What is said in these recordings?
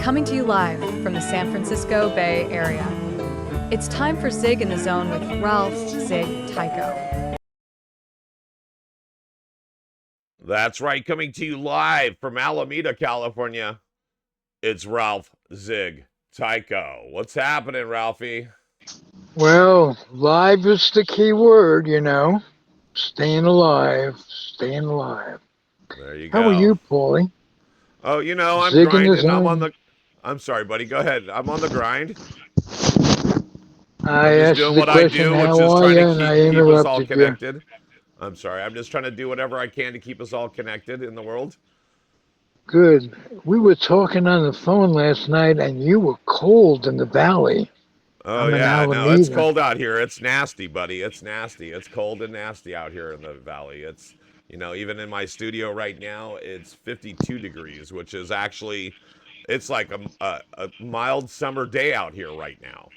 Coming to you live from the San Francisco Bay Area. It's time for Zig in the Zone with Ralph Zig Tyko. That's right, coming to you live from Alameda, California. It's Ralph Zig Tyko. What's happening, Ralphie? Well, live is the key word, you know. Staying alive, staying alive. There you How are go. you, Paulie? Oh, I'm Zig in the grinding. Zone. I'm sorry, buddy. Go ahead. I'm on the grind. I'm I just asked doing the what I question, do, which how is are trying you? to And I keep us all interrupted you. connected. I'm sorry. I'm just trying to do whatever I can to keep us all connected in the world. Good. We were talking on the phone last night, and you were cold in the valley. Oh I'm in yeah, no, it's Alameda. cold out here. It's nasty, buddy. It's nasty. It's cold and nasty out here in the valley. It's even in my studio right now, it's 52 degrees, which is actually, it's like a mild summer day out here right now.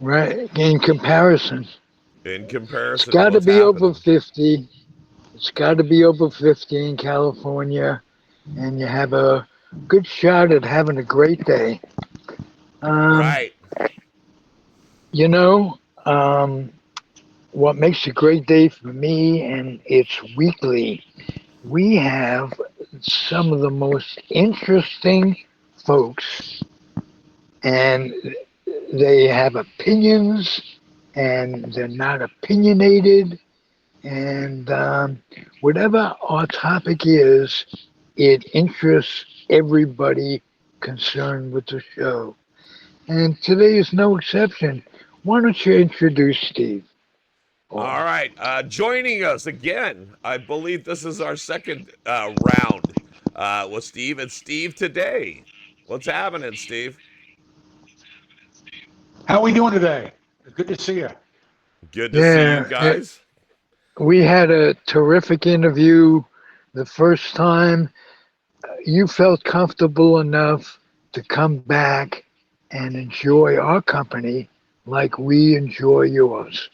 Right. In comparison, In it's comparison to got to what's be over happening. 50. It's got to be over 50 in California, and you have a good shot at having a great day. Um, Right. You know, what makes a great day for me, and it's weekly, we have some of the most interesting folks, and they have opinions, and they're not opinionated, and whatever our topic is, it interests everybody concerned with the show. And today is no exception. Why don't you introduce Steve? All right. Joining us again, I believe this is our second round with Steve. It's Steve Teddei. What's happening, Steve? How are we doing today? Good to see you. Good to see you Yeah, guys. we had a terrific interview the first time. You felt comfortable enough to come back and enjoy our company like we enjoy yours.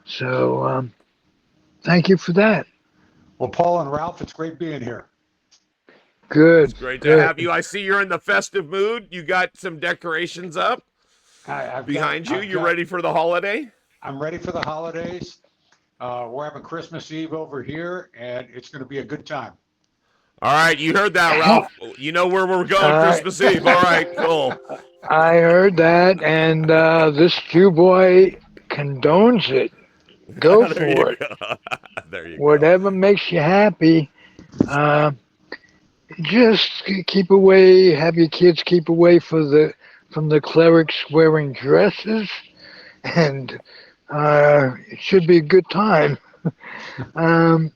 So, thank you for that. Well, Paul and Ralph, it's great being here. It's Good, great to have good. you. I see you're in the festive mood. You got some decorations up I've got, behind you. I've You got, ready for the holiday? I'm ready for the holidays. We're having Christmas Eve over here, and it's going to be a good time. All right, you heard that, Ralph. You know where we're going I Christmas Eve. All right, cool. I heard that, and this Jew boy condones it. Go There you for it. go. There you go. Whatever makes you happy. Uh, just keep away. Have your kids keep away from the clerics wearing dresses, and it should be a good time. Um,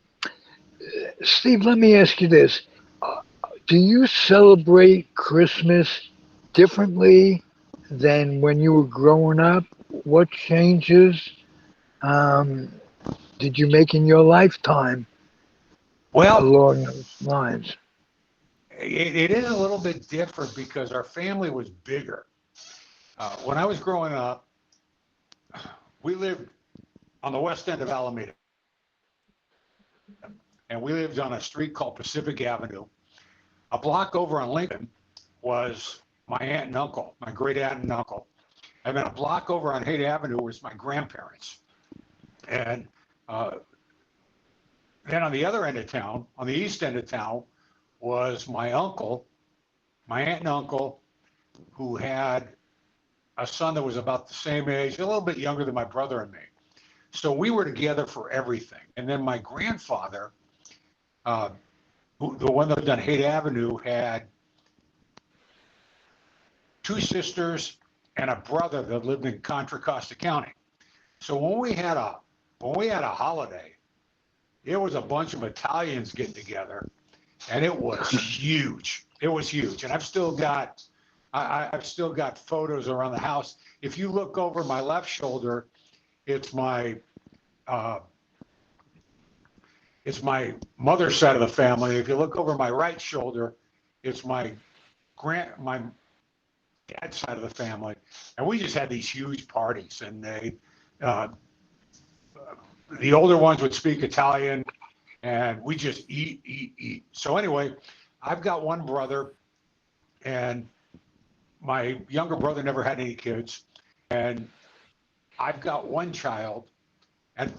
Steve, let me ask you this: uh, Do you celebrate Christmas differently than when you were growing up? What changes um, did you make in your lifetime Well, along those lines? it is a little bit different because our family was bigger. When I was growing up, we lived on the west end of Alameda, and we lived on a street called Pacific Avenue. A block over on Lincoln was my aunt and uncle, my great aunt and uncle. And then a block over on Haight Avenue was my grandparents. And then on the other end of town, on the east end of town, was my uncle, my aunt and uncle, who had a son that was about the same age, a little bit younger than my brother and me. So we were together for everything. And then my grandfather, the one that lived on Haight Avenue, had two sisters and a brother that lived in Contra Costa County. So when we had a holiday, it was a bunch of Italians getting together, and it was huge. It was huge, and I've still got photos around the house. If you look over my left shoulder, it's my uh, mother's side of the family. If you look over my right shoulder, it's my dad's side of the family, and we just had these huge parties, and uh, the older ones would speak Italian, and we just eat. So anyway, I've got one brother, and my younger brother never had any kids, and I've got one child, and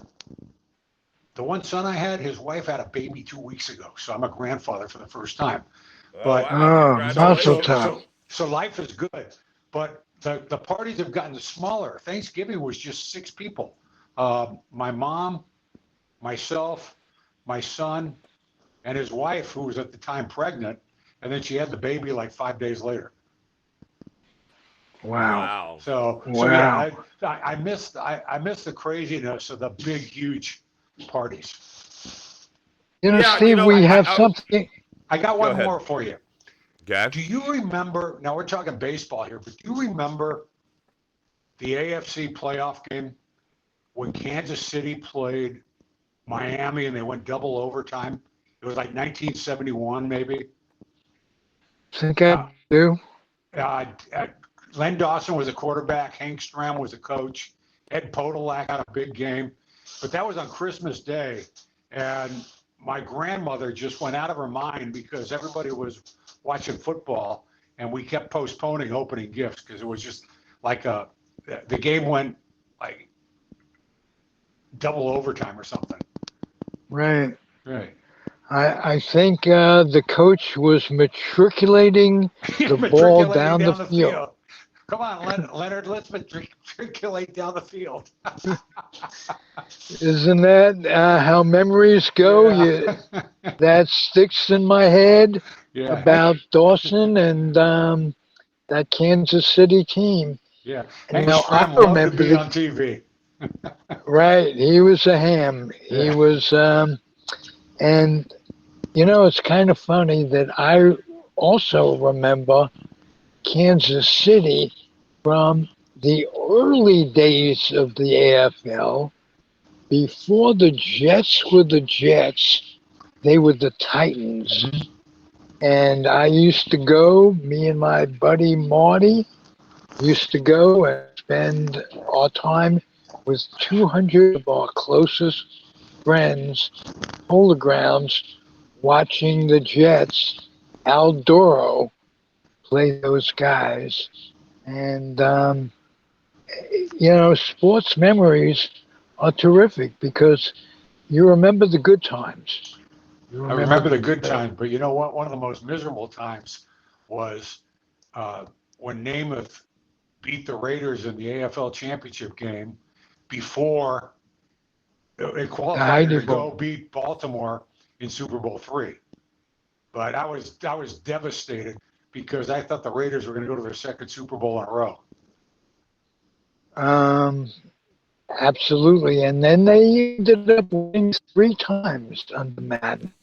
the one son I had, his wife had a baby 2 weeks ago, so I'm a grandfather for the first time. Oh But wow! Oh, mazel Congratulations. tov. so life is good, but the parties have gotten smaller. Thanksgiving was just 6 people. My mom, myself, my son, and his wife, who was at the time pregnant, and then she had the baby like 5 days later. Wow. Wow. So Wow. yeah, I missed the craziness of the big huge parties. Yeah, Steve, we have I was. something. I got Go one ahead. more for you. Okay. Do you remember? Now we're talking baseball here, but do you remember the AFC playoff game when Kansas City played Miami and they went double overtime? It was like 1971, maybe. Think I Uh, do. uh, Len Dawson was a quarterback. Hank Stram was a coach. Ed Podolak had a big game. But that was on Christmas Day. And my grandmother just went out of her mind because everybody was watching football and we kept postponing opening gifts because it was just like the game went like double overtime or something. Right. Right. I think the coach was matriculating the ball Matriculating down the down the field. field. Come on, Leonard, let's matriculate down the field. Isn't that how memories go? Yeah. That sticks in my head Yeah. about Dawson and that Kansas City team. Yeah. And Hank now I Stram loved to remember be on TV. right, he was a ham. He Yeah. was, and it's kind of funny that I also remember Kansas City from the early days of the AFL. Before the Jets were the Jets, they were the Titans. And I used to go, me and my buddy Marty used to go and spend our time with 200 of our closest friends, polar grounds, watching the Jets, Al Doro, play those guys. And, sports memories are terrific because you remember the good times. You I remember remember the good times, but you know what? One of the most miserable times was uh, when Namath beat the Raiders in the AFL championship game before it the qualified to Heidi go Bowl. beat Baltimore in Super Bowl III. But I was devastated because I thought the Raiders were going to go to their second Super Bowl in a row. Um, absolutely. And then they ended up winning 3 times under Madden,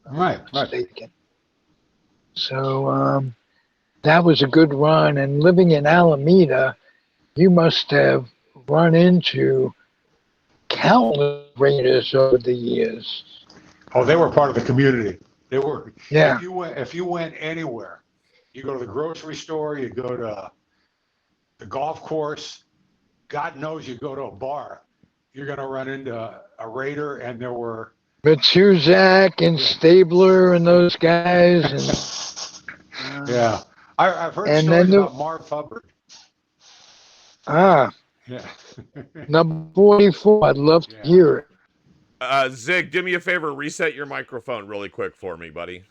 if I'm Right, not right. mistaken. So that was a good run. And living in Alameda, you must have run into countless Raiders over the years. Oh, they were part of the community. They were. Yeah, If you went anywhere, you go to the grocery store, you go to the golf course. God knows you go to a bar, you're going to run into a Raider, and there were. Matuzak and Yeah. Stabler and those guys, Yeah, I've heard and then stories about Marv Hubbard. ah Yeah. number 44. I'd love to Yeah. hear it. Zig, do me a favor. Reset your microphone really quick for me, buddy.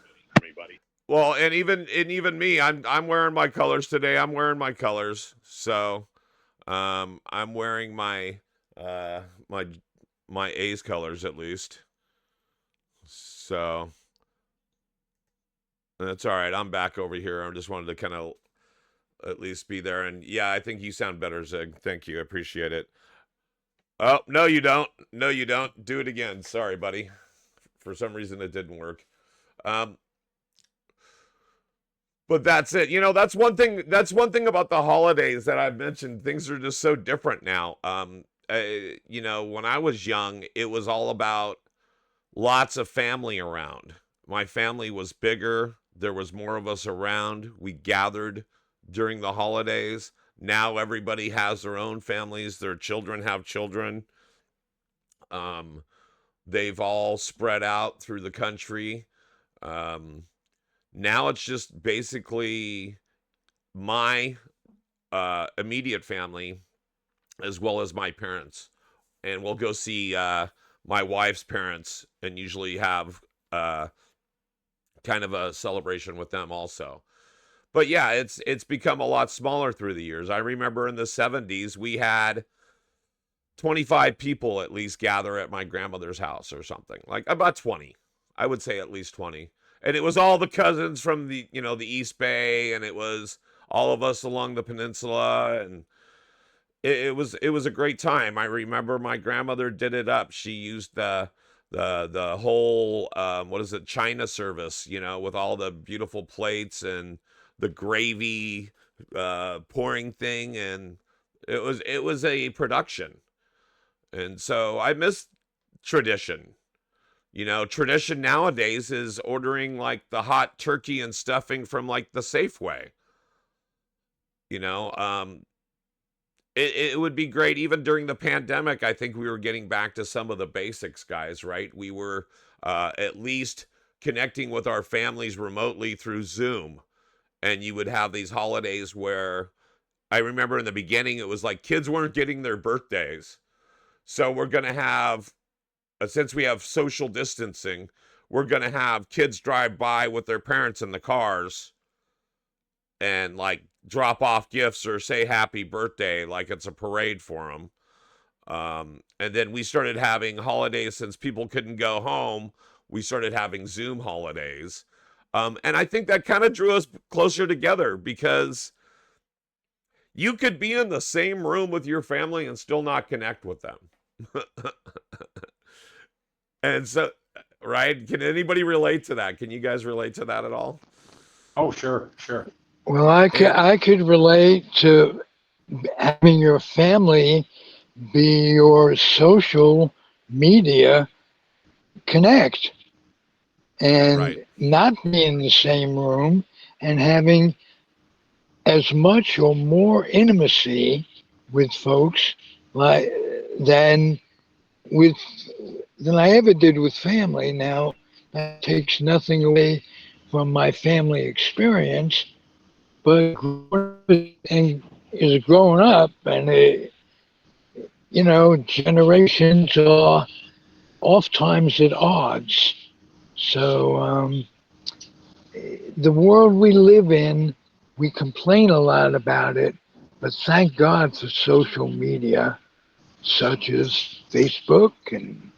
Well, and even me, I'm wearing my colors today. I'm wearing my colors. So, I'm wearing my my my A's colors at least. So that's all right. I'm back over here. I just wanted to kind of at least be there. And yeah, I think you sound better, Zig. Thank you. I appreciate it. Oh, no, you don't. No, you don't. Do it again. Sorry, buddy. For some reason, it didn't work. Um, but that's it. That's one thing. That's one thing about the holidays that I've mentioned. Things are just so different now. When I was young, it was all about lots of family around. My family was bigger. There was more of us around. We gathered during the holidays. Now everybody has their own families. Their children have children. Um, they've all spread out through the country. Now it's just basically my immediate family as well as my parents, and we'll go see my wife's parents, and usually have uh, kind of a celebration with them also. But yeah, it's become a lot smaller through the years. I remember in the 70s we had 25 people at least gather at my grandmother's house or something. Like about 20. I would say at least 20. And it was all the cousins from the East Bay, and it was all of us along the peninsula, and it was a great time. I remember my grandmother did it up. She used the whole what is it, China service, with all the beautiful plates and the gravy pouring thing, and it was a production. And so I miss tradition. Tradition nowadays is ordering like the hot turkey and stuffing from like the Safeway. You know, it would be great even during the pandemic. I think we were getting back to some of the basics, guys, right? We were at least connecting with our families remotely through Zoom. And you would have these holidays where I remember in the beginning, it was like kids weren't getting their birthdays. So we're going to have, since we have social distancing, we're going to have kids drive by with their parents in the cars and like drop off gifts or say happy birthday like it's a parade for them. And then we started having holidays since people couldn't go home. We started having Zoom holidays. And I think that kind of drew us closer together because you could be in the same room with your family and still not connect with them. And so, right? Can anybody relate to that? Can you guys relate to that at all? Oh, sure, sure. Well, I could, And I could relate to having your family be your social media connect and right, not be in the same room and having as much or more intimacy with folks like than with than I ever did with family. Now that takes nothing away from my family experience, but and is growing up, and generations are oftentimes at odds. So the world we live in, we complain a lot about it, but thank God for social media such as Facebook and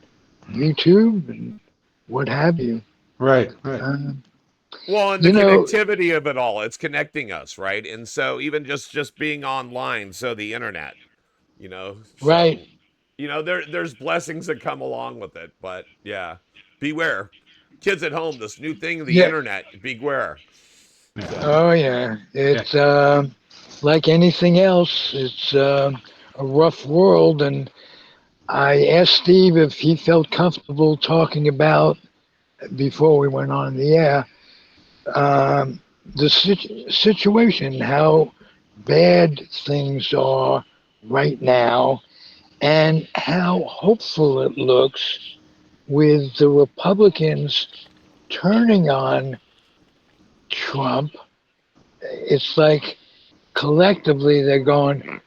YouTube and what have you. Right, right. Uh, well, and the you know, connectivity of it all, it's connecting us, right? And so even just being online, so the internet, right? so there's blessings that come along with it, but yeah, beware. Kids at home, this new thing, the Yeah. internet, beware. Yeah, So, Oh, yeah. yeah. It's like anything else. It's a rough world, and I asked Steve if he felt comfortable talking about before we went on the air the situation, how bad things are right now, and how hopeful it looks with the Republicans turning on Trump. It's like collectively they're going,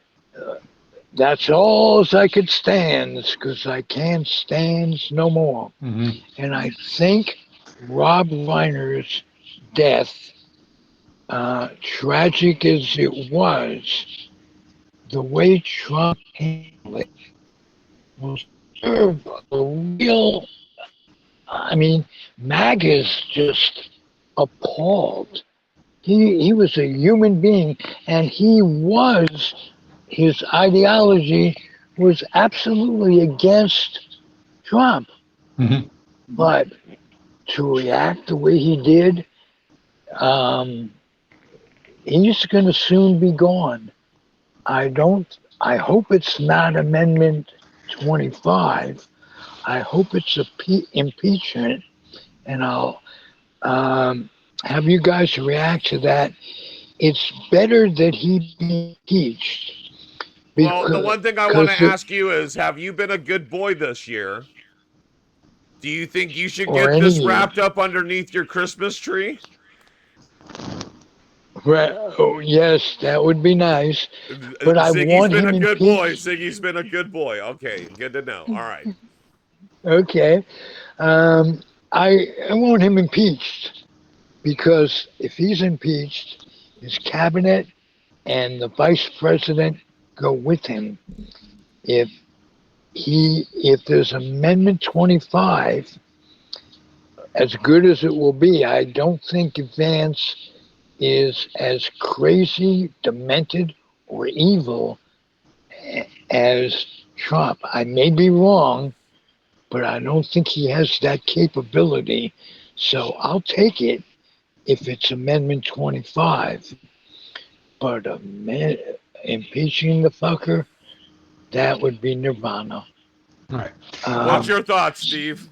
that's all I could stand because I can't stand no more. Hmm. And I think Rob Reiner's death, tragic as it was, the way Trump handled it was serve a real. I mean, MAGA's just appalled. He was a human being, and his ideology was absolutely against Trump. Hmm. But to react the way he did, um, he's going to soon be gone. I don't. I hope it's not Amendment 25. I hope it's impeachment, and I'll um, have you guys react to that. It's better that he be impeached well, the one thing I want to because ask you is, have you been a good boy this year? Do you think you should or get any this year. wrapped up underneath your Christmas tree? Oh, yes, that would be nice. But I Ziggy's want been him a good boy. impeached. Ziggy's been a good boy. Okay, good to know. All right. Okay. Um, I want him impeached because if he's impeached, his cabinet and the vice president go with him. If if there's Amendment 25, as good as it will be, I don't think Vance is as crazy, demented, or evil as Trump. I may be wrong, but I don't think he has that capability. So I'll take it if it's Amendment 25. But impeaching the fucker, that would be nirvana. All right. What's Um, your thoughts, Steve?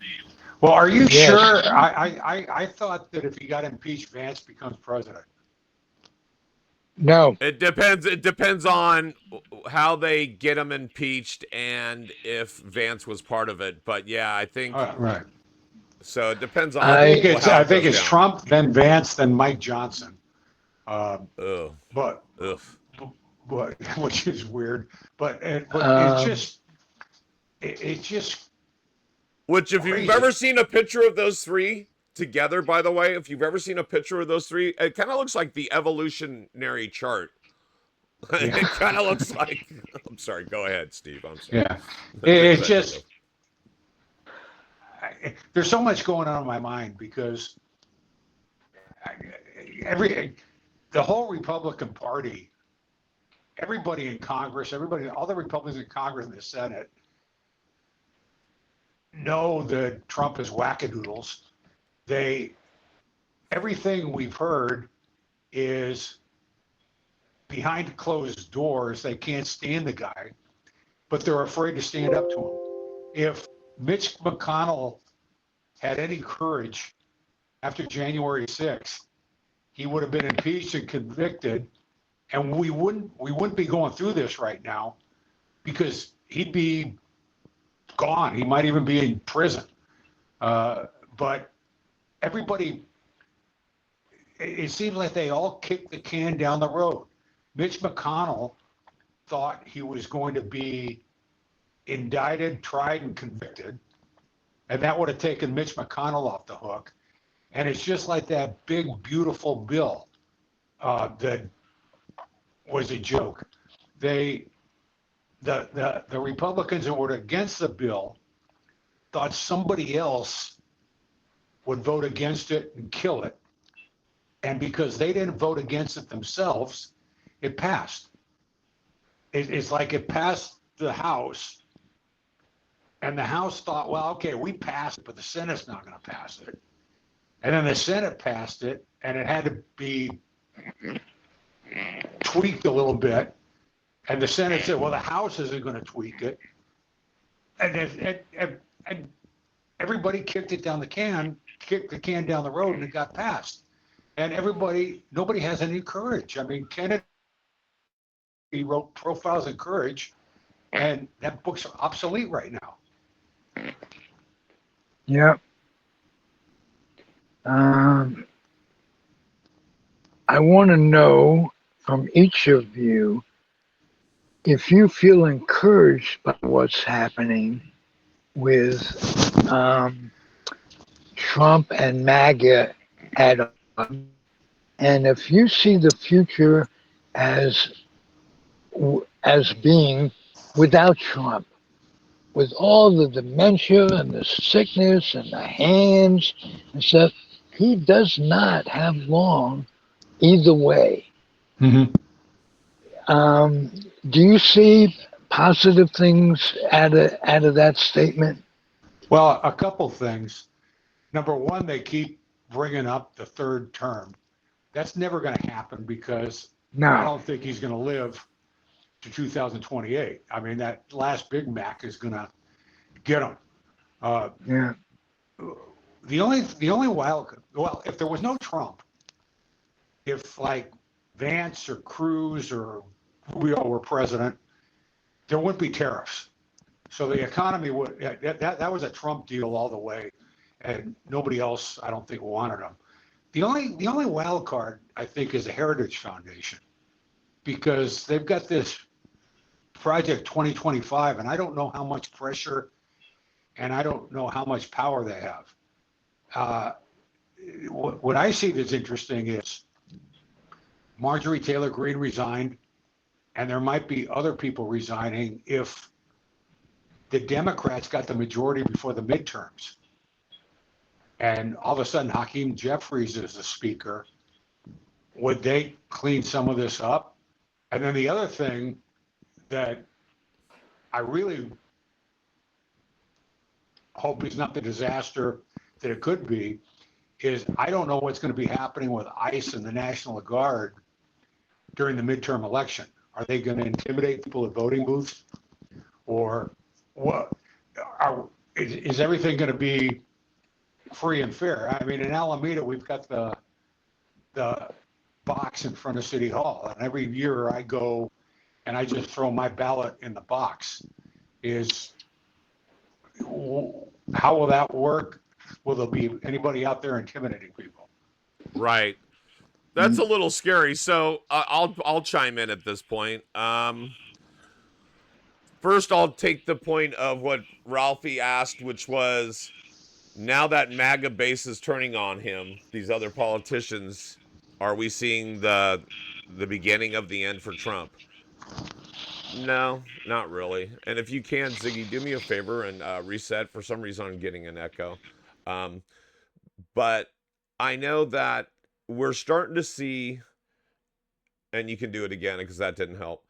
Well, are you yes. sure? I thought that if he got impeached, Vance becomes president. No. It depends. It depends on how they get him impeached and if Vance was part of it. But yeah, I think Right. so. It depends I on think I it's how I it think goes it's down. Trump, then Vance, then Mike Johnson. Um, Ugh. but Ugh. but which is weird. But um, it's just Which, if you've crazy. ever seen a picture of those three together, by the way, if you've ever seen a picture of those three, it kind of looks like the evolutionary chart. Yeah, It kind of looks like. I'm sorry. Go ahead, Steve. I'm sorry. yeah. Things It's I think of. just there's so much going on in my mind because every the whole Republican Party, everybody in Congress, all the Republicans in Congress and the Senate know that Trump is wackadoodles. They everything we've heard is behind closed doors. They can't stand the guy, but they're afraid to stand up to him. If Mitch McConnell had any courage after January 6th, he would have been impeached and convicted, and we wouldn't be going through this right now because he'd be gone. He might even be in prison. But everybody, it seems like they all kicked the can down the road. Mitch McConnell thought he was going to be indicted, tried, and convicted, and that would have taken Mitch McConnell off the hook. And it's just like that big, beautiful bill that was a joke. They, the Republicans that were against the bill thought somebody else would vote against it and kill it. And because they didn't vote against it themselves, it passed. It's like it passed the House, and the House thought, well, okay, we passed it, but the Senate's not going to pass it. And then the Senate passed it, and it had to be tweaked a little bit. And the Senate said, well, the House isn't going to tweak it. And everybody kicked the can down the road, and it got passed. And nobody has any courage. I mean, Kennedy wrote Profiles in Courage, and that book's obsolete right now. yeah. Um, I want to know from each of you if you feel encouraged by what's happening with Trump and MAGA at odds, and if you see the future as as being without Trump, with all the dementia and the sickness and the hands and stuff, he does not have long either way. Mm-hmm. Um, do you see positive things out of that statement? Well, a couple things. Number one, they keep bringing up the third term. That's never going to happen because I No. don't think he's going to live to 2028. I mean, that last Big Mac is going to get him. Uh, Yeah. the only well, if there was no Trump, if like Vance or Cruz or Rubio were president, there wouldn't be tariffs. So the economy would that was a Trump deal all the way, and nobody else I don't think wanted him. The only wild card, I think, is the Heritage Foundation, because they've got this Project 2025, and I don't know how much pressure and I don't know how much power they have. What I see that's interesting is Marjorie Taylor Greene resigned, and there might be other people resigning if the Democrats got the majority before the midterms. And all of a sudden, Hakeem Jeffries is the speaker. Would they clean some of this up? And then the other thing that I really hope is not the disaster that it could be is I don't know what's going to be happening with ICE and the National Guard during the midterm election. Are they going to intimidate people at voting booths? Or what? Is everything going to be free and fair? I mean, in Alameda, we've got the box in front of City Hall, and every year I go and I just throw my ballot in the box. How will that work? Will there be anybody out there intimidating people? Right. That's a little scary. So I'll chime in at this point. First, I'll take the point of what Ralphie asked, which was, now that MAGA base is turning on him, these other politicians, are we seeing the beginning of the end for Trump? No, not really. And if you can, Ziggy, do me a favor and reset. For some reason, I'm getting an echo. Um, but I know that we're starting to see, and you can do it again because that didn't help.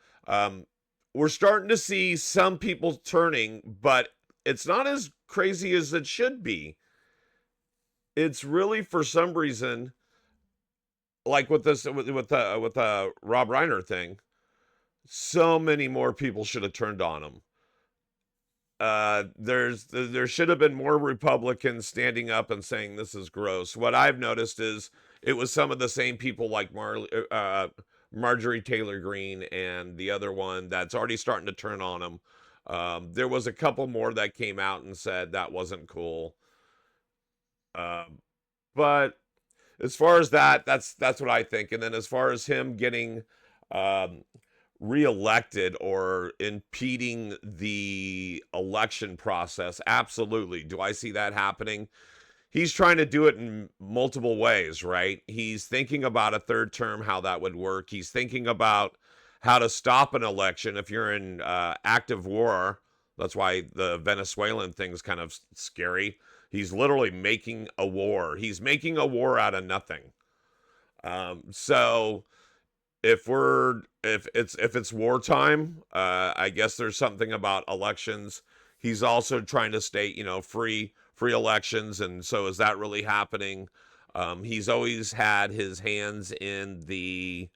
We're starting to see some people turning, but it's not as crazy as it should be. It's really, for some reason, like with this with the Rob Reiner thing, so many more people should have turned on him. There should have been more Republicans standing up and saying this is gross. What I've noticed is it was some of the same people like Marjorie Taylor Greene and the other one that's already starting to turn on him. There was a couple more that came out and said that wasn't cool. But as far as that's what I think. And then as far as him getting reelected or impeding the election process, absolutely. Do I see that happening? He's trying to do it in multiple ways, right? He's thinking about a third term, how that would work. He's thinking about how to stop an election if you're in active war. That's why the Venezuelan thing's kind of scary. He's literally making a war. He's making a war out of nothing. So if it's wartime, I guess there's something about elections. He's also trying to state, free elections, and so is that really happening? He's always had his hands in the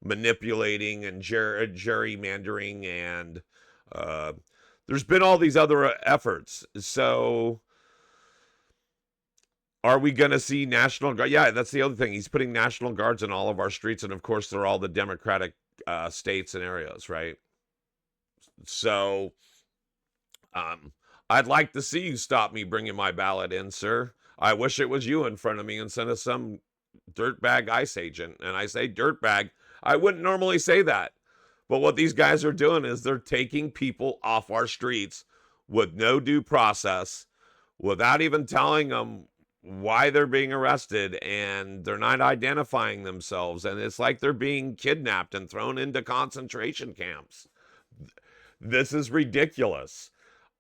manipulating and gerrymandering, and there's been all these other efforts. So are we going to see National Guard? Yeah, that's the other thing. He's putting National Guards in all of our streets, and of course, they're all the Democratic states and areas, right? So I'd like to see you stop me bringing my ballot in, sir. I wish it was you in front of me instead of some dirtbag ICE agent. And I say dirtbag. I wouldn't normally say that. But what these guys are doing is they're taking people off our streets with no due process, without even telling them why they're being arrested, and they're not identifying themselves, and it's like they're being kidnapped and thrown into concentration camps. This is ridiculous.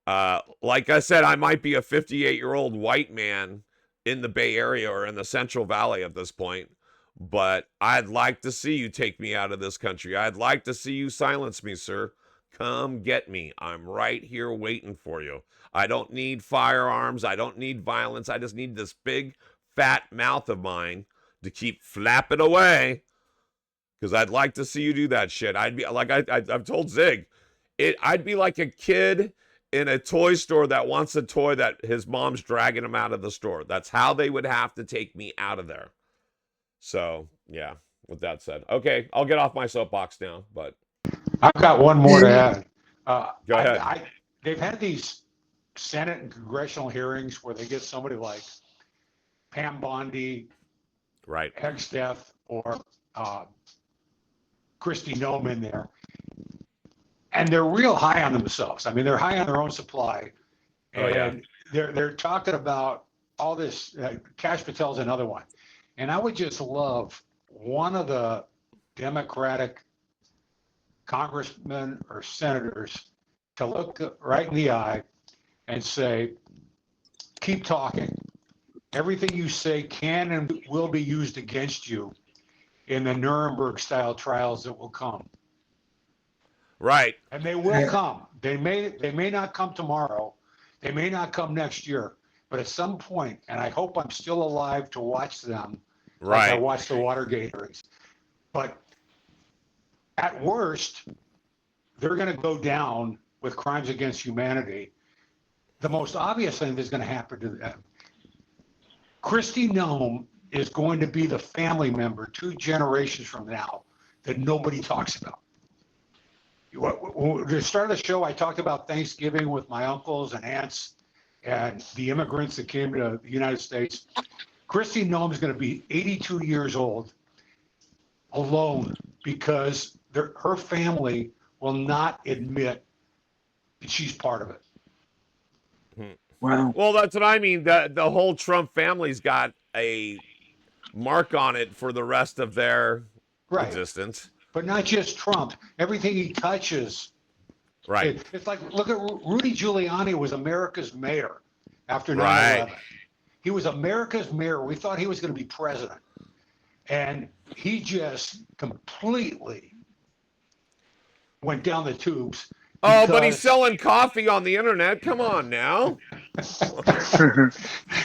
Like I said, I might be a 58-year-old white man in the Bay Area or in the Central Valley at this point, but I'd like to see you take me out of this country. I'd like to see you silence me, sir. Come get me. I'm right here waiting for you. I don't need firearms. I don't need violence. I just need this big, fat mouth of mine to keep flapping away, because I'd like to see you do that shit. I'd be like, I've told Zig, I'd be like a kid in a toy store that wants a toy that his mom's dragging him out of the store. That's how they would have to take me out of there. So, yeah, with that said. Okay, I'll get off my soapbox now, but I've got one more to add. Go ahead. They've had these Senate and congressional hearings where they get somebody like Pam Bondi Right. Exdeath or Christy Nome in there. And they're real high on themselves. I mean, they're high on their own supply. And they're talking about all this. Kash Patel's another one. And I would just love one of the Democratic congressmen or senators to look right in the eye and say, keep talking. Everything you say can and will be used against you in the Nuremberg-style trials that will come. Right. And they will come. They may not come tomorrow. They may not come next year. But at some point, and I hope I'm still alive to watch them, like I watched the Watergate hearings. But at worst, they're going to go down with crimes against humanity. The most obvious thing that's going to happen to them, Christy Nome is going to be the family member 2 generations from now that nobody talks about. At the start of the show, I talked about Thanksgiving with my uncles and aunts and the immigrants that came to the United States. Christy Nome is going to be 82 years old, alone, because her family will not admit that she's part of it. Wow. Well, that's what I mean. The whole Trump family's got a mark on it for the rest of their existence. But not just Trump. Everything he touches. Right. It's like, look at Rudy Giuliani was America's mayor after 9/11. He was America's mayor. We thought he was going to be president. And he just completely went down the tubes. Oh, but he's selling coffee on the internet. Come on now.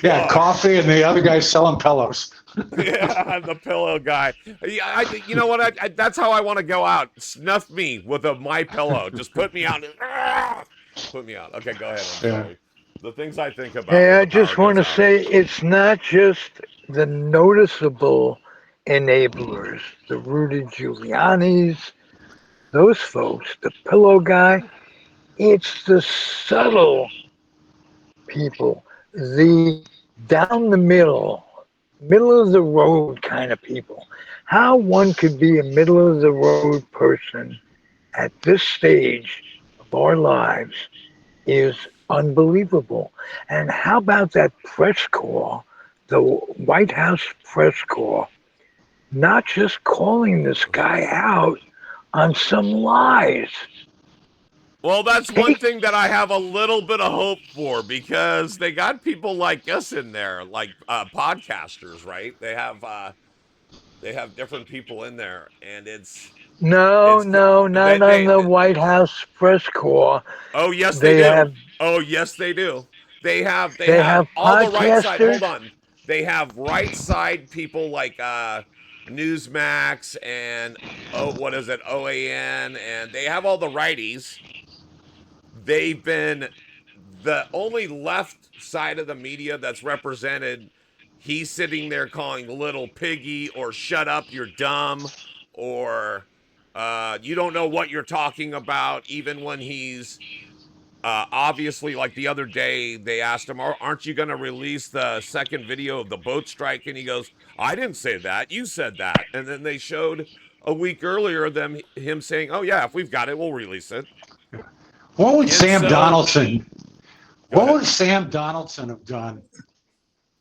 Yeah, coffee, and the other guy's selling pillows. Yeah, the pillow guy. Yeah, you know what? That's how I want to go out. Snuff me with my pillow. Just put me out. Put me out. Okay, go ahead. I'm sorry. The things I think about. Hey, I just want to say it's not just the noticeable enablers, the Rudy Giulianis, those folks, the pillow guy. It's the subtle people, the down the middle of the road kind of people. How one could be a middle of the road person at this stage of our lives is unbelievable. And how about that press corps, the White House press corps, not just calling this guy out on some lies. Well, that's one thing that I have a little bit of hope for, because they got people like us in there, like podcasters, right? They have different people in there, and not on the White House press corps. Oh yes, they do. Oh yes, they do. They have all the right side. Hold on, they have right side people like Newsmax and OAN, and they have all the righties. They've been the only left side of the media that's represented. He's sitting there calling little piggy or shut up, you're dumb, or you don't know what you're talking about, even when he's obviously, like the other day, they asked him, aren't you going to release the second video of the boat strike? And he goes, I didn't say that. You said that. And then they showed a week earlier him saying, oh, yeah, if we've got it, we'll release it. What would Sam Donaldson have done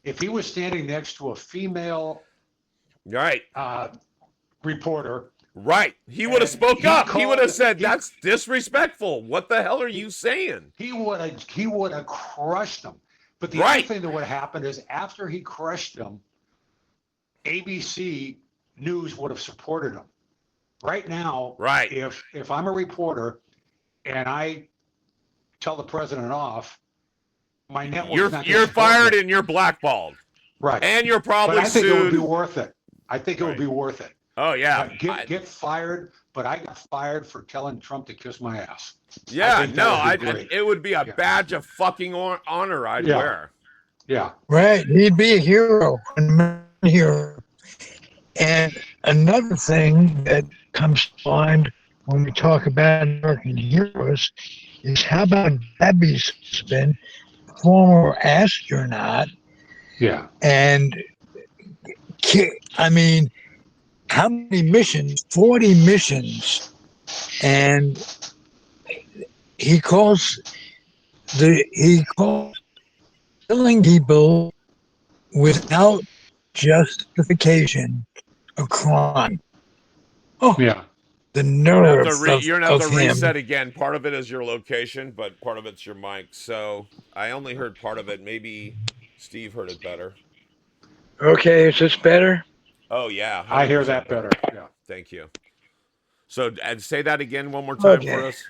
if he was standing next to a female reporter? Right. He would have spoke up. He would have said, that's disrespectful. What the hell are you saying? He would have crushed them. But the other thing that would have happened is after he crushed them, ABC News would have supported him. Right now, if I'm a reporter and I tell the president off, my network you're fired and you're blackballed. Right. And you're probably but I think sued. it would be worth it. I think it would be worth it. Oh, yeah. Get fired, but I got fired for telling Trump to kiss my ass. Yeah, it would be a badge of fucking honor I'd wear. Yeah. Right. He'd be a hero. And another thing that comes to mind when we talk about American heroes is how about Debbie's husband, former astronaut, and I mean, how many missions? 40 missions, and he calls killing people without justification a crime. Oh, Yeah. the nerve You're gonna have of to him. reset again. Part of it is your location, but part of it's your mic. So I only heard part of it. Maybe Steve heard it better. Okay, is this better? Oh yeah, I hear 100% that better. better. Yeah. Thank you. So and say that again one more time for Okay, us.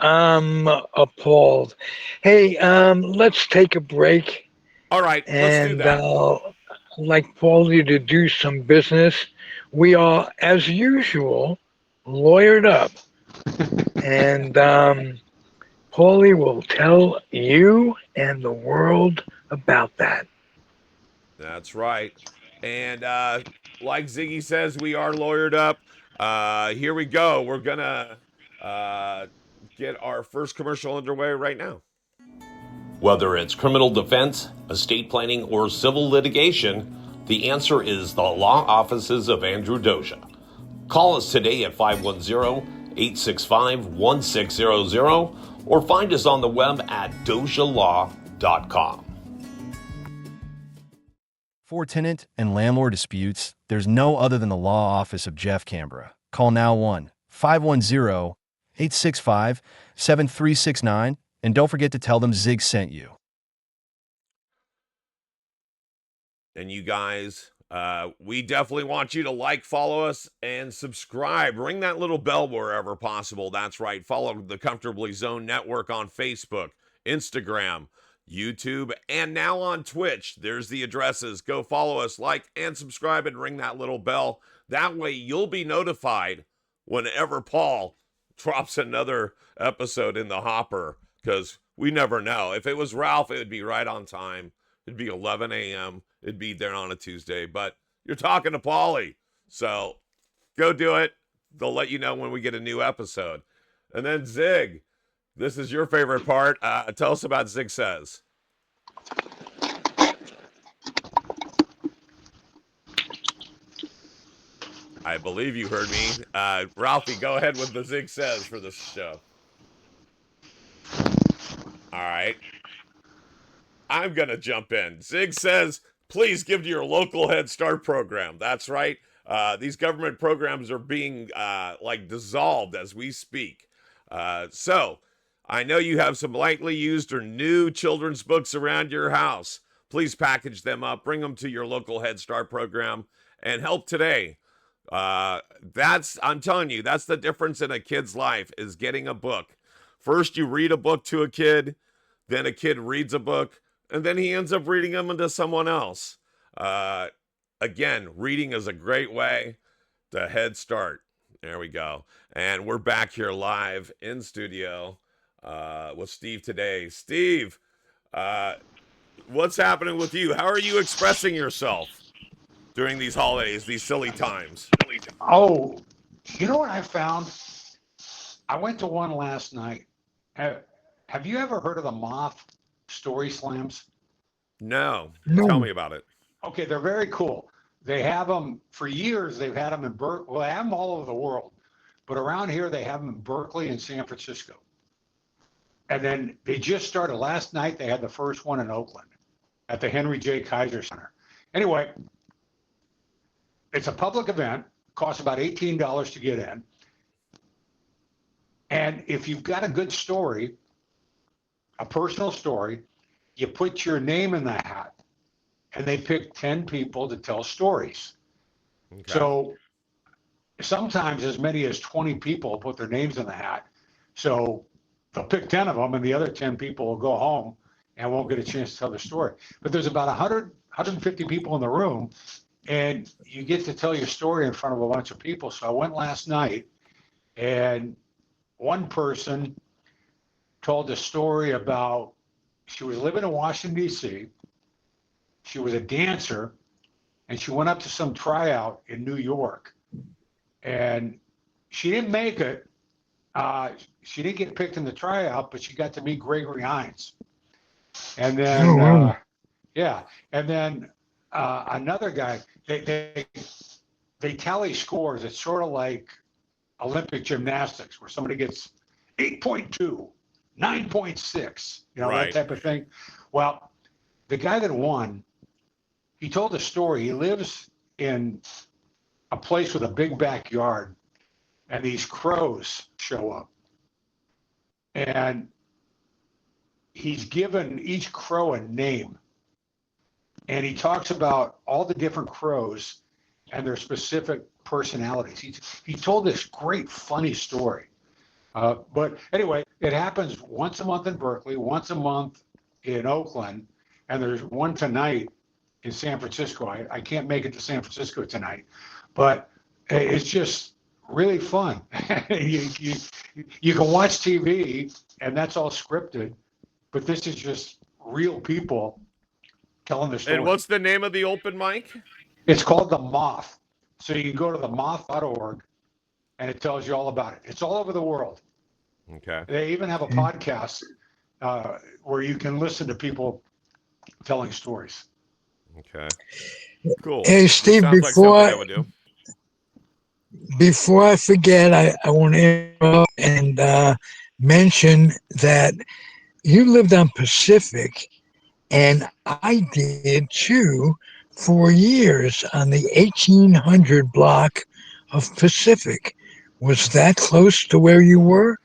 I'm appalled. Hey, let's take a break, All right, let's do and that. like Paulie to do some business. We are, as usual, lawyered up, and Paulie will tell you and the world about that. That's right. And like Ziggy says, we are lawyered up. Here we go. We're gonna uh, get our first commercial underway right now. Whether it's criminal defense, estate planning, or civil litigation, the answer is the law offices of Andrew Doja. Call us today at 510-865-1600 or find us on the web at dojalaw.com. For tenant and landlord disputes, there's no other than the law office of Jeff Canberra. Call now 1-510-865-7369 and don't forget to tell them Zig sent you. And you guys, we definitely want you to like, follow us, and subscribe. Ring that little bell wherever possible. That's right. Follow the Comfortably Zone Network on Facebook, Instagram, YouTube, and now on Twitch. There's the addresses. Go follow us, like, and subscribe, and ring that little bell. That way you'll be notified whenever Paul drops another episode in the hopper, because we never know. If it was Ralph, it would be right on time. It'd be 11 a.m. It'd be there on a Tuesday, but you're talking to Paulie. So go do it. They'll let you know when we get a new episode. And then Zig, this is your favorite part. Tell us about Zig Says. I believe you heard me. Ralphie, go ahead with the Zig Says for this show. All right. I'm going to jump in. Zig says, please give to your local Head Start program. That's right. These government programs are being dissolved as we speak. So I know you have some lightly used or new children's books around your house. Please package them up, bring them to your local Head Start program, and help today. I'm telling you, that's the difference in a kid's life is getting a book. First, you read a book to a kid, then a kid reads a book, and then he ends up reading them to someone else. Again, reading is a great way to Head Start. There we go. And we're back here live in studio with Steve Teddei. Steve, what's happening with you? How are you expressing yourself during these holidays, these silly times? Oh, you know what I found? I went to one last night. Have you ever heard of the Moth Story Slams? No. Tell No, me about it. Okay, they're very cool. They have them for years. They've had them in Berkeley. Well, they have them all over the world, but around here they have them in Berkeley and San Francisco. And then they just started last night. They had the first one in Oakland at the Henry J. Kaiser Center. Anyway, it's a public event. Costs about $18 to get in. And if you've got a good story, a personal story, you put your name in the hat, and they pick 10 people to tell stories. Okay. So sometimes as many as 20 people put their names in the hat. So they'll pick 10 of them, and the other 10 people will go home and won't get a chance to tell their story. But there's about 150 people in the room, and you get to tell your story in front of a bunch of people. So I went last night, and one person told a story about she was living in Washington, D.C. She was a dancer, and she went up to some tryout in New York, and she didn't make it. She didn't get picked in the tryout, but she got to meet Gregory Hines. And then, oh, wow. yeah, and then Another guy, they tally scores. It's sort of like Olympic gymnastics, where somebody gets 8.2, 9.6, you know, that Right. type of thing. Well, the guy that won, he told a story. He lives in a place with a big backyard, and these crows show up. And he's given each crow a name. And he talks about all the different crows and their specific personalities. He told this great, funny story. But anyway, it happens once a month in Berkeley, once a month in Oakland, and there's one tonight in San Francisco. I can't make it to San Francisco tonight, but it's just really fun. You can watch TV, and that's all scripted, but this is just real people telling their story. And what's the name of the open mic? It's called The Moth. So you can go to themoth.org, and it tells you all about it. It's all over the world. Okay. They even have a podcast where you can listen to people telling stories. Okay. Cool. Hey, Steve, Sounds like something I would do. before I forget, I want to interrupt and mention that you lived on Pacific, and I did too for years on the 1800 block of Pacific. Was that close to where you were?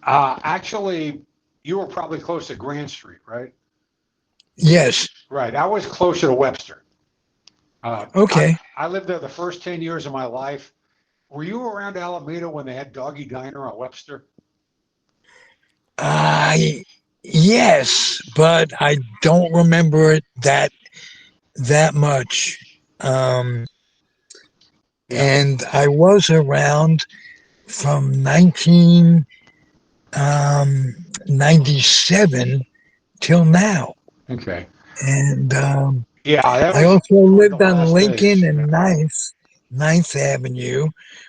Actually, you were probably close to Grand Street, right? Yes. Right. I was closer to Webster. Okay. I lived there the first 10 years of my life. Were you around Alameda when they had Doggy Diner on Webster? Yes, but I don't remember it that much. Um, Yeah. and I was around from 1997 till now. Okay. And Yeah, that I was also toward the lived on last Lincoln days. and Yeah. Ninth Avenue,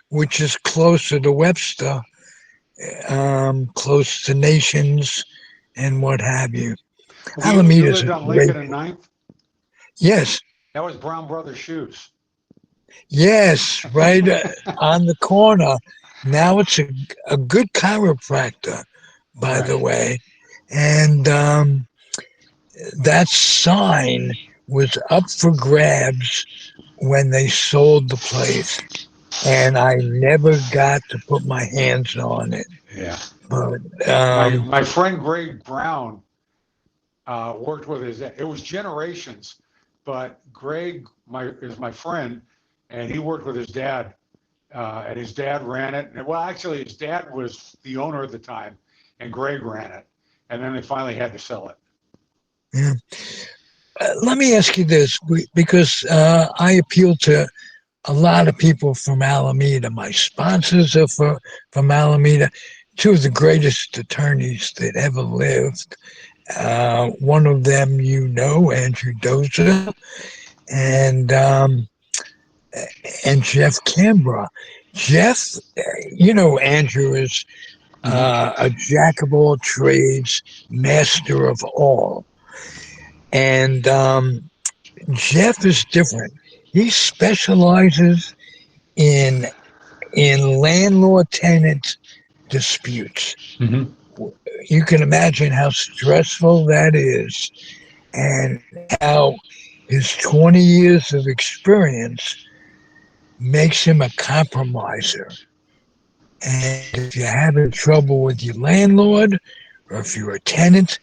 which is closer to Webster, close to Nations and what have you. Well, you Alameda's lived a on great. Lincoln and Ninth? Yes, That was Brown Brothers Shoes. yes, right on the corner. Now it's a good chiropractor, by the Right. way. And that sign was up for grabs when they sold the place. And I never got to put my hands on it. Yeah. But My friend Greg Brown worked with his. It was generations, but Greg is my friend, and he worked with his dad, and his dad ran it. And, well, actually, his dad was the owner at the time, and Greg ran it, and then they finally had to sell it. yeah. Let me ask you this, because I appeal to a lot of people from Alameda. My sponsors are from Alameda, two of the greatest attorneys that ever lived. One of them, Andrew Dozer, and Jeff Canberra. Jeff, Andrew is a jack of all trades, master of all. And Jeff is different. He specializes in landlord-tenant disputes. Mm-hmm. You can imagine how stressful that is, and how his 20 years of experience makes him a compromiser. And if you're having trouble with your landlord, or if you're a tenant,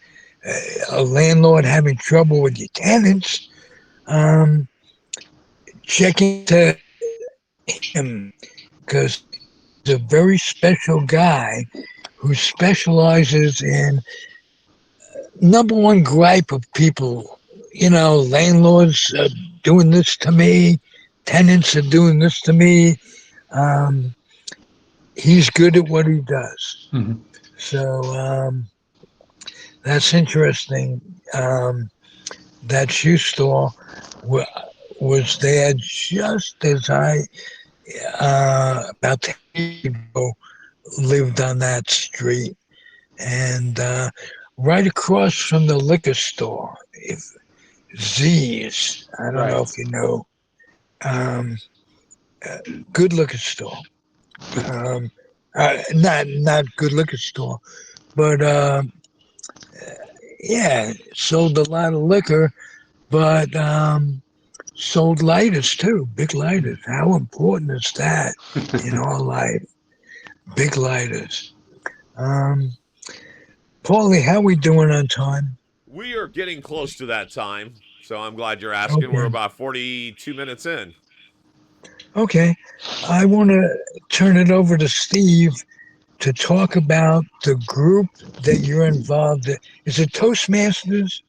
a landlord having trouble with your tenants, check into him, because he's a very special guy who specializes in number one gripe of people. Landlords are doing this to me, tenants are doing this to me. He's good at what he does. Mm-hmm. So that's interesting. That shoe store was there just as I, about 10 years ago, lived on that street. And right across from the liquor store, if Z's, I don't know Right. if you know. Um, Good liquor store. Um, not good liquor store, but yeah, sold a lot of liquor, but sold lighters too, big lighters. How important is that in our life? Big lighters. Um, Paulie, how we doing on time? We are getting close to that time, so I'm glad you're asking. We're Okay, about 42 minutes in. okay. I want to turn it over to Steve to talk about the group that you're involved in. Is it Toastmasters?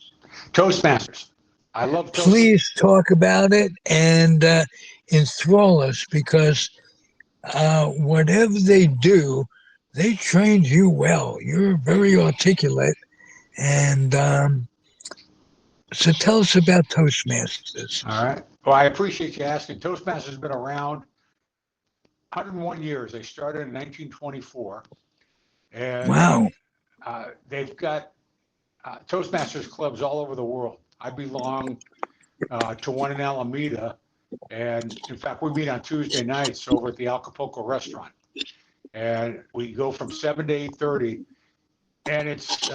Toastmasters. I love Toastmasters. Please talk about it and enthrall us because whatever they do, they trained you well. You're very articulate. And so tell us about Toastmasters. All right. Well, I appreciate you asking. Toastmasters has been around 101 years. They started in 1924, and Wow. they've got Toastmasters clubs all over the world. I belong to one in Alameda, and in fact, we meet on Tuesday nights over at the Acapulco restaurant, and we go from 7 to 8:30, and it's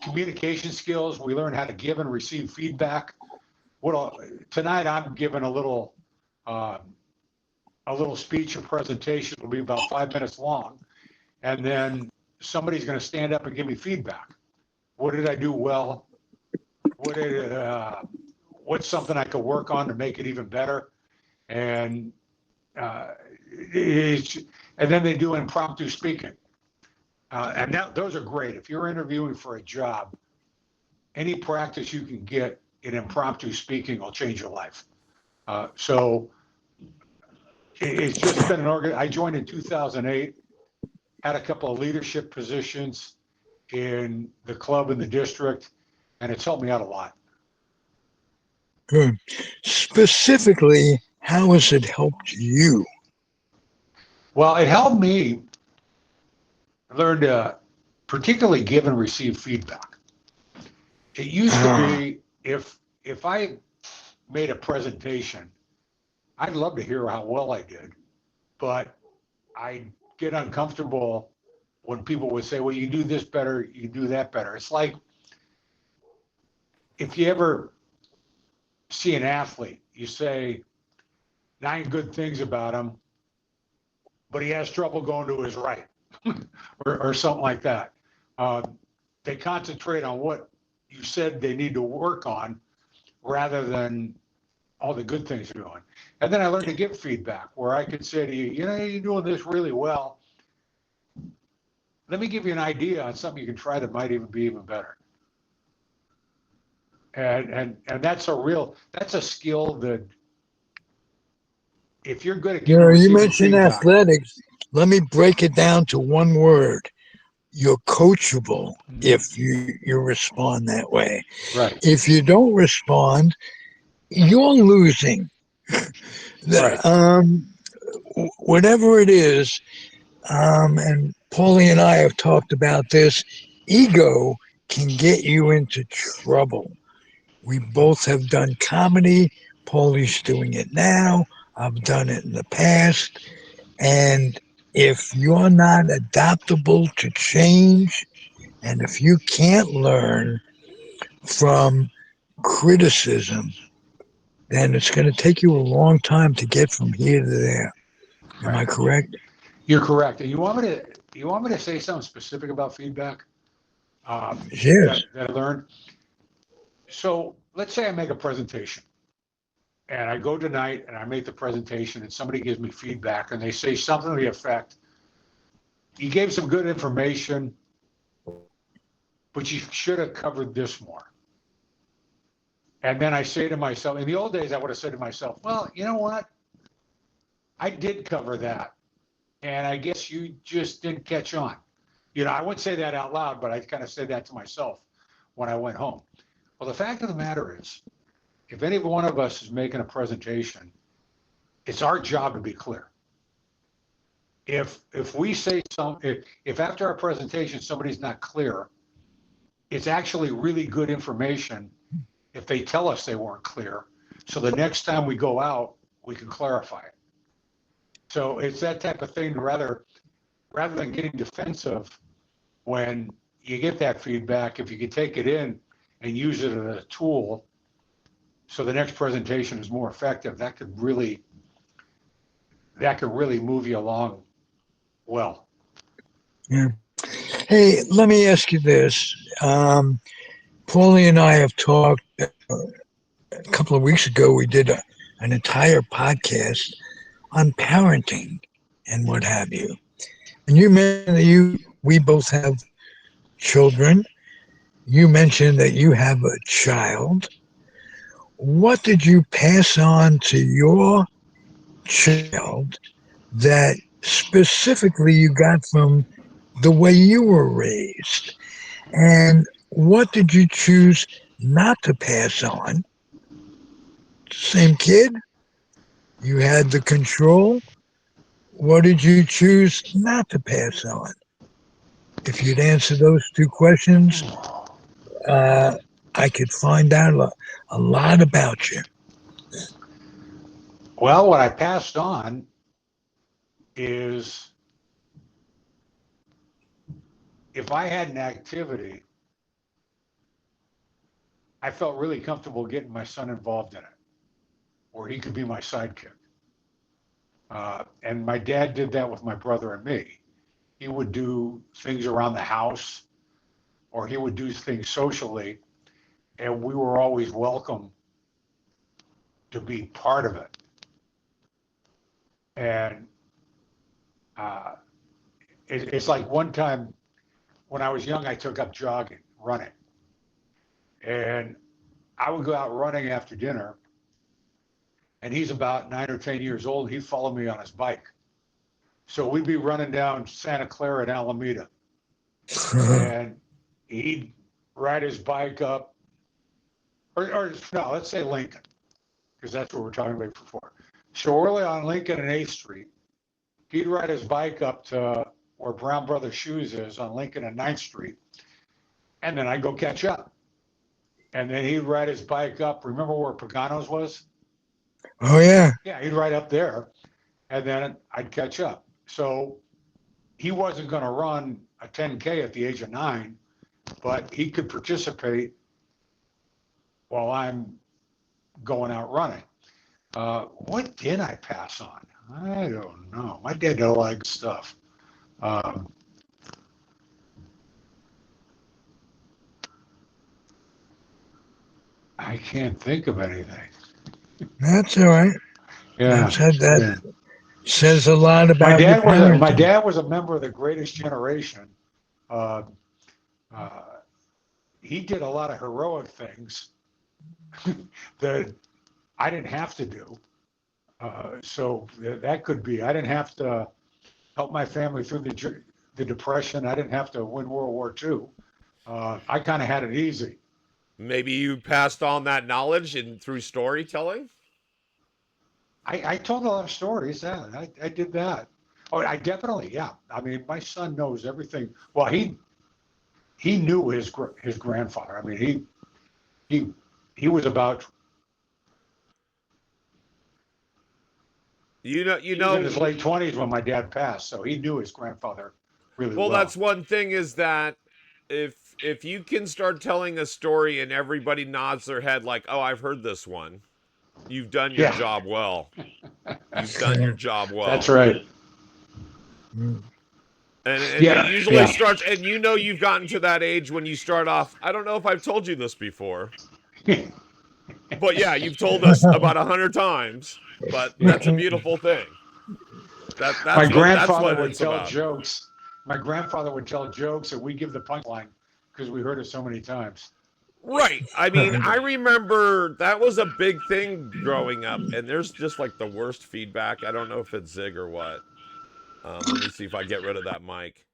communication skills. We learn how to give and receive feedback. Tonight I'm giving uh, a little speech or presentation. It'll be about 5 minutes long, and then somebody's going to stand up and give me feedback. What did I do well? What did what's something I could work on to make it even better? And uh, it's, and then they do impromptu speaking, and those are great. If you're interviewing for a job, any practice you can get in impromptu speaking will change your life. So it's just been an organ. I joined in 2008, had a couple of leadership positions in the club in the district, and it's helped me out a lot. Good. Specifically, how has it helped you? Well, it helped me learn to particularly give and receive feedback. It used to Ah, be if I made a presentation, I'd love to hear how well I did, but I get uncomfortable when people would say, well, you do this better, you do that better. It's like if you ever see an athlete, you say 9 good things about him, but he has trouble going to his right or something like that. Uh, they concentrate on what you said they need to work on rather than all the good things you're doing. And then I learned to give feedback where I could say to you, you know, you're doing this really well. Let me give you an idea on something you can try that might even be even better. And that's a skill that if you're good at you giving know, and you receiving mentioned feedback. athletics. Let me break it down to one word. You're coachable if you respond that way. Right, If you don't respond, you're losing. right, Whatever it is, and Paulie and I have talked about this, ego can get you into trouble. We both have done comedy. Paulie's doing it now. I've done it in the past. And if you're not adaptable to change, and if you can't learn from criticism, then it's going to take you a long time to get from here to there. Am I right. correct? You're correct. And you want me to say something specific about feedback Yes. that I learned? So let's say I make a presentation and I go tonight and I make the presentation and somebody gives me feedback and they say something to the effect, you gave some good information, but you should have covered this more. And then I say to myself, in the old days, I would have said to myself, well, you know what? I did cover that. And I guess you just didn't catch on. You know, I wouldn't say that out loud, but I kind of said that to myself when I went home. Well, the fact of the matter is, if any one of us is making a presentation, it's our job to be clear. If we say if after our presentation somebody's not clear, it's actually really good information, if they tell us they weren't clear. So the next time we go out, we can clarify it. So it's that type of thing, rather than getting defensive when you get that feedback, if you could take it in and use it as a tool so the next presentation is more effective, that could really move you along well. Yeah. Hey, let me ask you this. Paulie and I have talked a couple of weeks ago. We did an entire podcast on parenting and what have you. And you mentioned that we both have children. You mentioned that you have a child. What did you pass on to your child that specifically you got from the way you were raised? And what did you choose not to pass on? Same kid? You had the control. What did you choose not to pass on? If you'd answer those two questions, uh, I could find out a lot about you. Well, what I passed on is if I had an activity, I felt really comfortable getting my son involved in it, or he could be my sidekick. And my dad did that with my brother and me. He would do things around the house, or he would do things socially, and we were always welcome to be part of it. And it's like one time when I was young, I took up jogging, running. And I would go out running after dinner, and he's about 9 or 10 years old. He'd follow me on his bike. So we'd be running down Santa Clara and Alameda, and he'd ride his bike up, or no, let's say Lincoln, because that's what we're talking about before. So early on Lincoln and 8th Street, he'd ride his bike up to where Brown Brothers Shoes is on Lincoln and 9th Street, and then I'd go catch up. And then he'd ride his bike up. Remember where Pagano's was? Oh, yeah. Yeah, he'd ride up there, and then I'd catch up. So he wasn't going to run a 10K at the age of 9, but he could participate while I'm going out running. What did I pass on? I don't know. My dad did a lot of stuff. I can't think of anything. That's all right. Yeah. That says a lot My about your parenting. dad was a member of the Greatest Generation. Uh, uh, he did a lot of heroic things that I didn't have to do. So that could be. I didn't have to help my family through the Depression. I didn't have to win World War II. I kind of had it easy. Maybe you passed on that knowledge through storytelling? I told a lot of stories. Yeah, I did that. Oh, I definitely, yeah. I mean, my son knows everything. Well, he knew his grandfather. I mean, he was about. He was in his late 20s when my dad passed, so he knew his grandfather really well. Well, that's one thing, is that if you can start telling a story and everybody nods their head like, "Oh, I've heard this one," you've done your job well. You've done your job well. That's right. And it usually starts, and you've gotten to that age when you start off. I don't know if I've told you this before, but yeah, you've told us about 100 times. But that's a beautiful thing. That's my grandfather what would it's tell about. jokes. My grandfather would tell jokes, and we give the punchline because we heard it so many times. Right. I mean, I remember that was a big thing growing up, and there's just like the worst feedback. I don't know if it's Zig or what. Let me see if I get rid of that mic.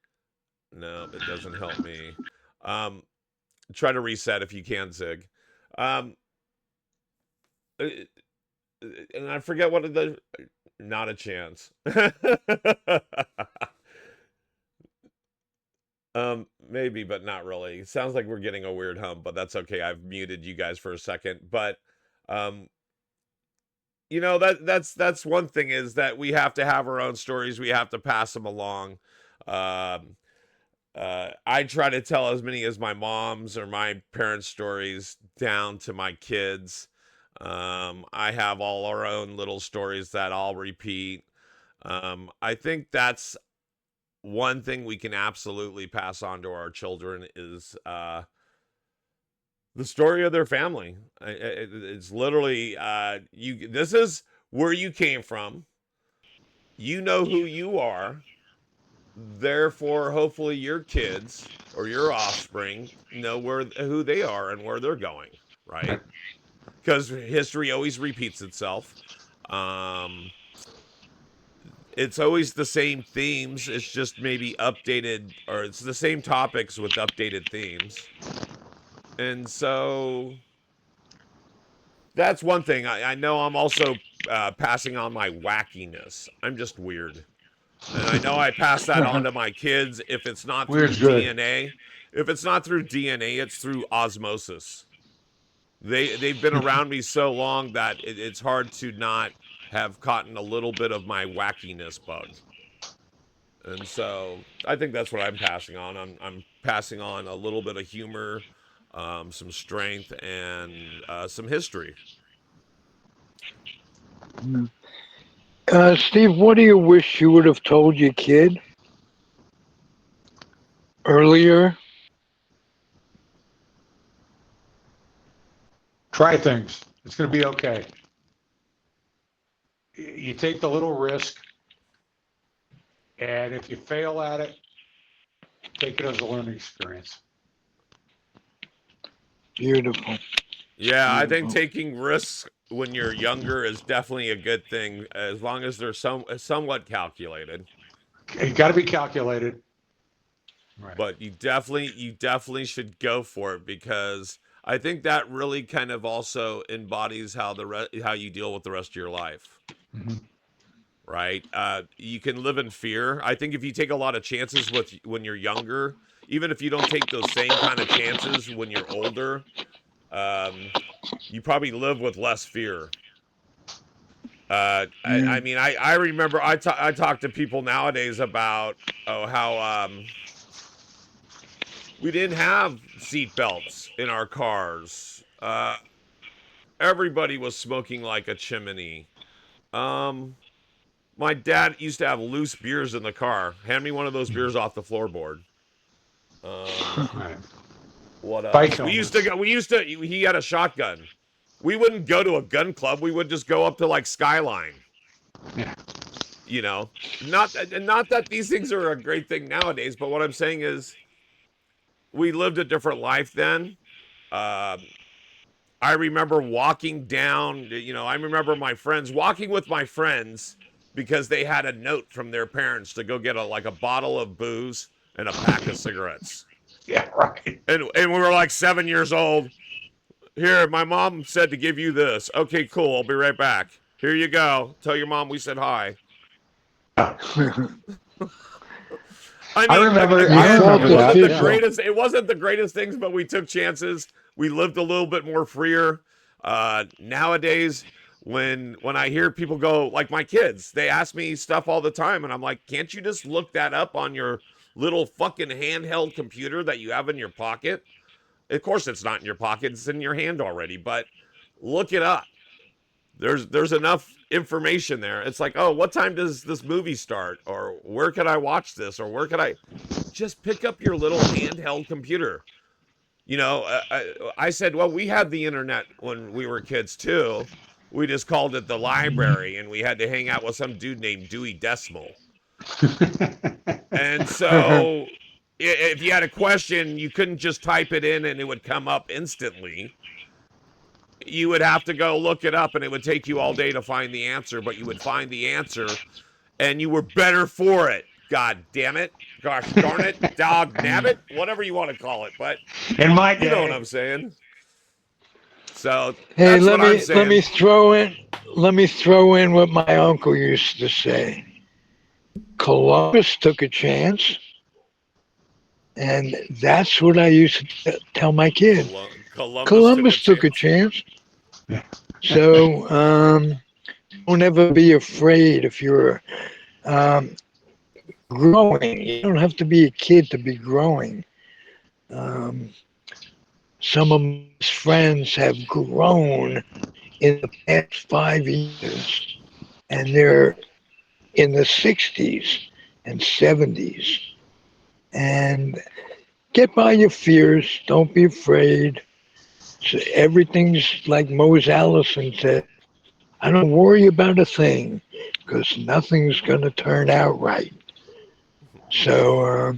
No, it doesn't help me. Try to reset if you can, Zig. And I forget what the. Not a chance. Maybe, but not really. It sounds like we're getting a weird hump, but that's okay. I've muted you guys for a second. But um, that's one thing, is that we have to have our own stories. We have to pass them along. Um, I try to tell as many as my mom's or my parents' stories down to my kids. I have all our own little stories that I'll repeat. I think that's one thing we can absolutely pass on to our children is the story of their family. It's literally this is where you came from. You know who you are. Therefore, hopefully your kids or your offspring know who they are and where they're going, right? Because history always repeats itself. It's always the same themes. It's just maybe updated, or it's the same topics with updated themes. And so that's one thing. I know I'm also passing on my wackiness. I'm just weird. And I know I pass that on to my kids. If it's not through Weird's good. DNA, if it's not through DNA, it's through osmosis. They've been around me so long that it's hard to not have caught a little bit of my wackiness bug. And so I think that's what I'm passing on. I'm passing on a little bit of humor, some strength, and some history. Steve, what do you wish you would have told your kid earlier? Try things. It's going to be okay. You take the little risk, and if you fail at it, take it as a learning experience. Beautiful. Yeah, I think taking risks when you're younger is definitely a good thing, as long as they're somewhat calculated. You got to be calculated. Right. But you definitely should go for it, because I think that really kind of also embodies how you deal with the rest of your life. Mm-hmm. Right? You can live in fear. I think if you take a lot of chances when you're younger, even if you don't take those same kind of chances when you're older, you probably live with less fear. I mean, I remember I talk to people nowadays about how we didn't have seat belts in our cars. Everybody was smoking like a chimney. My dad used to have loose beers in the car. Hand me one of those beers off the floorboard. Right. What else? He had a shotgun. We wouldn't go to a gun club. We would just go up to like Skyline. Yeah. Not that these things are a great thing nowadays, but what I'm saying is we lived a different life then. I remember walking down, I remember walking with my friends because they had a note from their parents to go get a bottle of booze and a pack of cigarettes. Yeah, right. And we were like 7 years old. Here, my mom said to give you this. Okay, cool. I'll be right back. Here you go. Tell your mom we said hi. I remember that. It wasn't the greatest things, but we took chances. We lived a little bit more freer. Nowadays, when I hear people go, like my kids, they ask me stuff all the time, and I'm like, can't you just look that up on your little fucking handheld computer that you have in your pocket? Of course it's not in your pocket, it's in your hand already, but look it up. There's enough information there. It's like, oh, what time does this movie start? Or where can I watch this? Or where can I just pick up your little handheld computer? I said, well, we had the internet when we were kids too. We just called it the library, and we had to hang out with some dude named Dewey Decimal. And so if you had a question, you couldn't just type it in and it would come up instantly. You would have to go look it up, and it would take you all day to find the answer, but you would find the answer, and you were better for it. God damn it. Gosh darn it. Dog nabbit. Whatever you want to call it. But in my day, you know what I'm saying. So hey, that's what I'm saying. Let me throw in what my uncle used to say. Columbus took a chance. And that's what I used to tell my kids. Columbus took a Columbus took a chance. chance. Yeah. So don't ever be afraid if you're um, growing. You don't have to be a kid to be growing. Um, some of my friends have grown in the past 5 years, and they're in the 60s and 70s. And get by your fears. Don't be afraid. So everything's like Mose Allison said. I don't worry about a thing because nothing's going to turn out right. So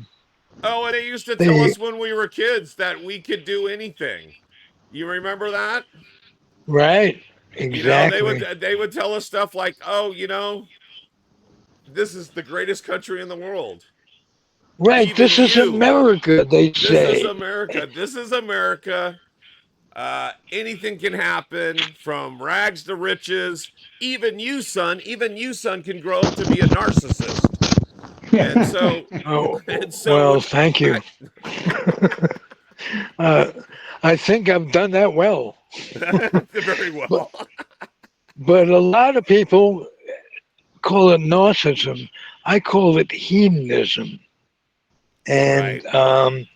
Oh, and they used to tell they us when we were kids that we could do anything. You remember that? right, You know, they would exactly. they would tell us stuff like, "Oh, you know, this is the greatest country in the world. Right, Even this is you. America, they This is say. America. This is America. Anything can happen from rags to riches. Even you, son, can grow up to be a narcissist." And so, Oh, and so well, when thank I, you. uh, I think I've done that well. very But, well, but a lot of people call it narcissism. I call it hedonism. And right?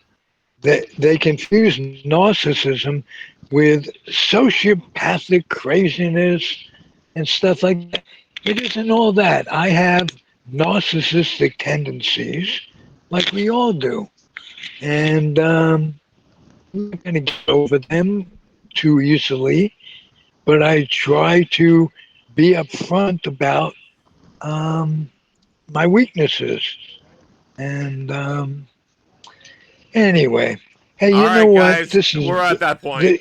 they confuse narcissism with sociopathic craziness and stuff like that. It isn't all that. I have narcissistic tendencies, like we all do. And I'm not going to get over them too easily, but I try to be upfront about um, my weaknesses. And anyway, hey, All you know right, what? guys, we're at that point.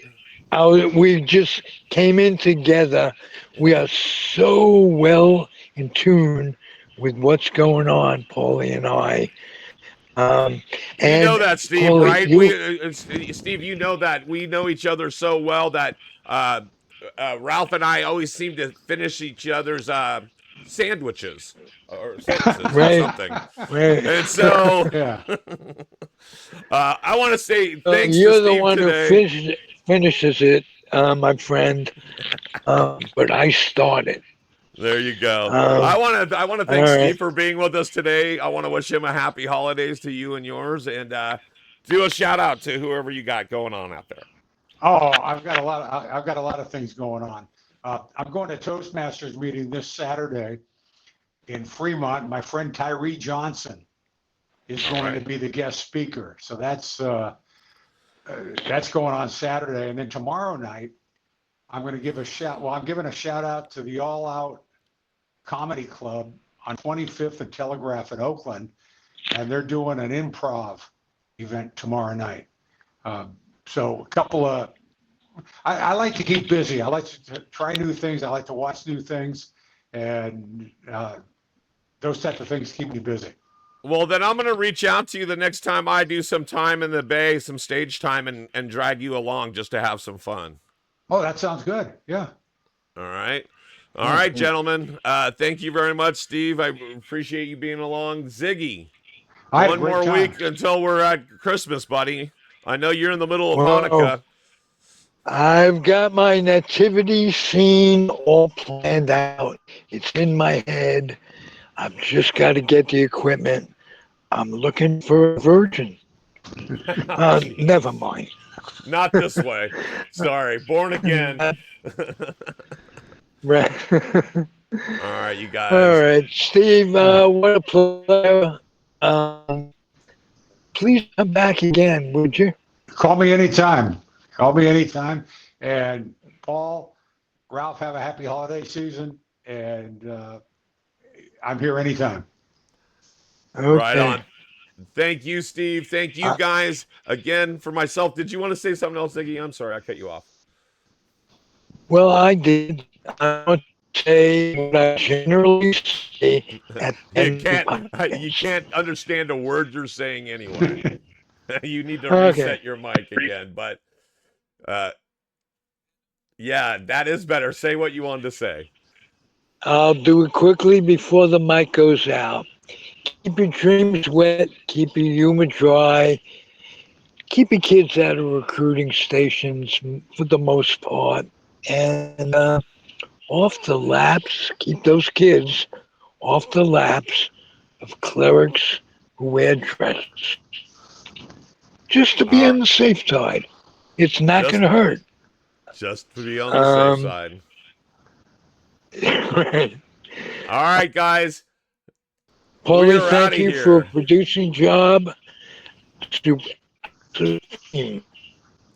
We just came in together. We are so well in tune with what's going on, Paulie and I. Um, You know and that, Steve, Paulie, right? you Steve, you know that we know each other so well that Ralph and I always seem to finish each other's sandwiches or sentences or right, something. right. And so, Yeah. I want to say So thanks to you're the Steve one who today. finishes it, my friend. But I started. There you go. Um, I want to all thank right. Steve for being with us today. I want to wish him a happy holidays to you and yours, and do a shout out to whoever you got going on out there. Oh, I've got a lot of things going on. I'm going to Toastmasters meeting this Saturday in Fremont. My friend Tyree Johnson is All going to right. be the guest speaker. So that's going on Saturday. And then tomorrow night, I'm going to give a shout. Well, I'm giving a shout out to the All Out Comedy Club on 25th and Telegraph in Oakland, and they're doing an improv event tomorrow night. So a couple of, I like to keep busy. I like to try new things. I like to watch new things, and those type of things keep me busy. Well, then I'm going to reach out to you the next time I do some time in the Bay, some stage time, and drag you along just to have some fun. Oh, that sounds good. Yeah. All right. All Yeah. right, gentlemen. Thank you very much, Steve. I appreciate you being along. Ziggy, I had a one great more time. week until we're at Christmas, buddy. I know you're in the middle of Well, Hanukkah. I've got my nativity scene all planned out. It's in my head. I've just got to get the equipment. I'm looking for a virgin. Oh, Never jeez. mind. Not this way. Sorry. Born again. Right. All right, you All guys. right, Steve. Yeah. What a pleasure. Please come back again, would you? Call me anytime. Call me anytime. And Paul, Ralph, have a happy holiday season. And I'm here anytime. Right Okay. on. Thank you, Steve. Thank you, Uh, guys. Again, for myself, did you want to say something else, Ziggy? I'm sorry, I cut you off. well, I did. I want to say what I generally say at the You end of the can't you podcast. can't understand a word you're saying anyway. You need to Okay. reset your mic again. But uh yeah, that is better. Say what you wanted to say. I'll do it quickly before the mic goes out. keep your dreams wet, keep your humor dry, keep your kids out of recruiting stations for the most part, and off the laps, keep those kids off the laps of clerics who wear dresses. Just to be All on the safe side. It's not just going to hurt. just to be on the safe Um, side. right. All right, guys, we Paulie, are out thank of you for a here. producing job.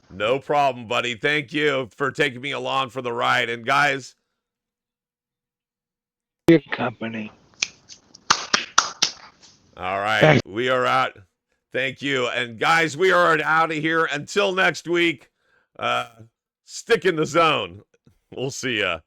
No problem, buddy. Thank you for taking me along for the ride. And guys, Your company. all right, Thanks. we are out. Thank you. And guys, we are out of here until next week. Stick in the zone. We'll see ya.